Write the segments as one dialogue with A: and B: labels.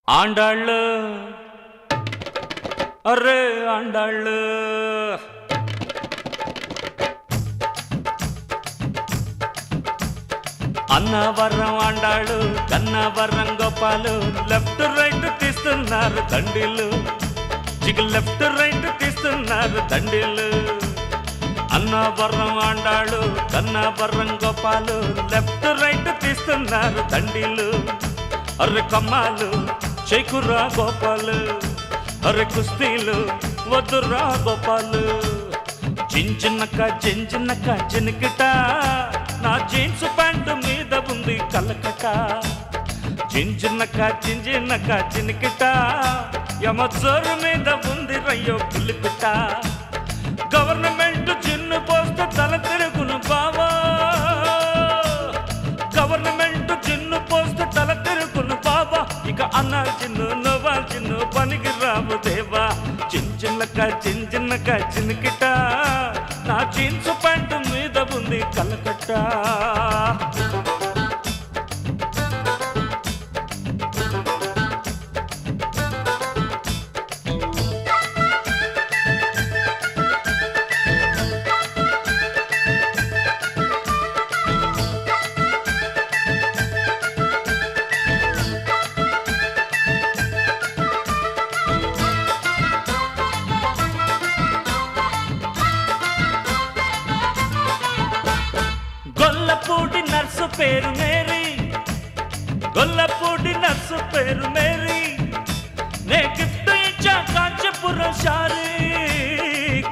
A: ఆండాళ్ళు అరే ఆండాళ్ళు Annavaram ఆండాళ్ళు Kannavaram గోపాలు left right తీస్తున్నారు దండిలు చిగు left right తీస్తున్నారు దండిలు అన్నవరం ఆండాళ్ళు కన్నవరం గోపాలు లెఫ్ట్ రైట్ తీస్తున్నారు దండిలు అర్రె కమ్మాలు చేకురా గోపాలు అర్రె కుస్తీలు వద్దురా గోపాలు జింజిన్నక జింజిన్నక జినికిట నా జీన్స్ ప్యాంటు మీద ఉంది కలకట జింజిన్నక జింజిన్నక జినికిట యమచోరు మీద ఉంది రయ్యో పులిపిట గవర్నమెంట్ చిన్ను పోస్తే తల తిరుగును బావా గవర్నమెంట్ చిన్ను పోస్తే తల తిరుగును బాబా ఇక అన్నారు చిన్ను నవ్వాలి చిన్ను పనికి రావు దేవా చించిన్నక చించిన్నక చినికిట నా జీన్స్ ప్యాంటు మీద ఉంది కలకట్ట గొల్లపూడి నర్సు పేరు మేరీ గొల్లపూడి నర్సు పేరు మేరీ నే గిఫ్ట్ ఇచ్చా కాంచీపురం శారీ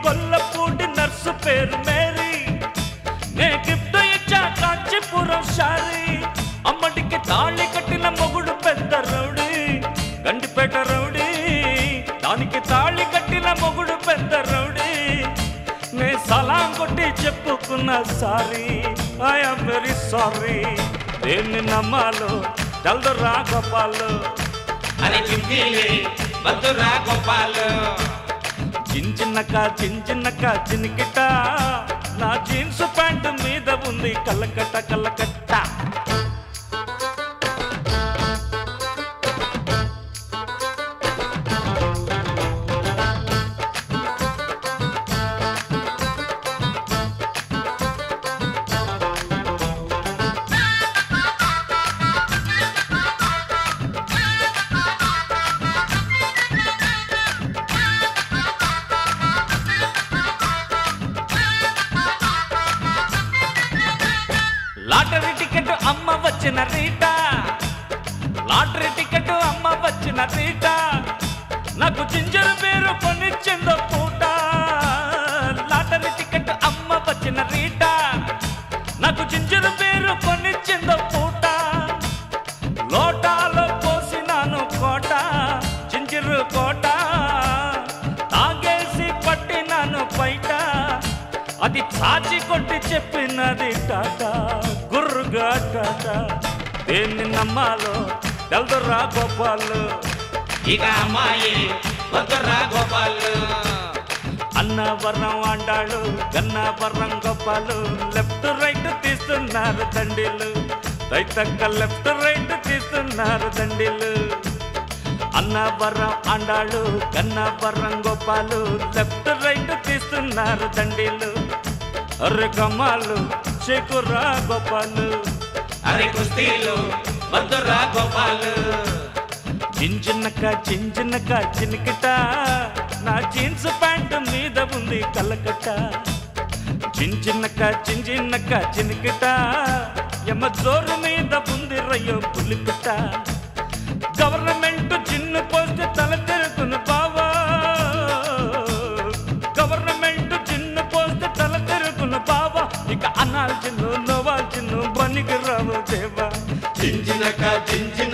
A: గొల్లపూడి నర్సు పేరు మేరీ నే గిఫ్ట్ ఇచ్చా కాంచీపురం శారీ అమ్మడికి తాళి కట్టిన మొగుడు పెద్ద రౌడీ గండిపేట రౌడీ దానికి తాళి కట్టిన మొగుడు పెద్ద రౌడీ నే సలాం కొట్టి చెప్పుకున్నా సారీ ఐఎమ్ వెరీ సారీ దేన్ని నమ్మాలో జల్దురా గోపాలు
B: అరే చింపిలే వద్దురా గోపాలు
A: చించిన్నక చించిన్నక చినికిట నా జీన్స్ ప్యాంటు మీద ఉంది కలకట్ట కలకట్ట లాటరీ టికెట్ అమ్మ వచ్చిన రీట లాటరీ టికెట్ అమ్మ వచ్చిన రీట నాకు జింజర్ పేరు కొనిచ్చిందో పూట లాటరీ టికెట్ అమ్మ వచ్చిన రీట నాకు జింజర్ పేరు కొనిచ్చిందో పూట లోటాలో పోసినాను కోట జింజరు కోట తాగేసి పట్టినాను బయట అది చాచి కొట్టి చెప్పినది టాటా గుర్రుగా టాటా దేన్ని నమ్మాలో తెల్దరా గోపాలు
B: ఇక అమ్మాయి వద్దురా గోపాలు
A: అన్నవరం ఆండాళ్ళు గన్నవరం గోపాలు లెఫ్ట్ రైట్ తీస్తున్నారు దండిలు రైతక్క లెఫ్ట్ రైట్ తీస్తున్నారు దండిలు అన్నవరం ఆండాళ్ళు గన్నవరం గోపాలు లెఫ్ట్ రైట్ తీస్తున్నారు దండిలు అర్రె కమ్మాలు చేకురా గోపాలు
B: అరే కుస్తీలు వద్దురా గోపాలు
A: చించిన్నక చించిన్నక చినికిట నా జీన్స్ ప్యాంటు మీద ఉంది కలకట్ట చించిన్నక చించిన్నక చినికిట యమ జోరు మీద ఉంది రయ్యో పులిపిట గవర్నమెంట్ చిన్ను పోస్తే తల తిరుగును బావా గవర్నమెంట్ చిన్ను పోస్తే తల తిరుగును బావా ఇక అన్నాలు చిన్ను నవ్వాలి చిన్ను పనికి రావు దేవా
B: చించినక చించిన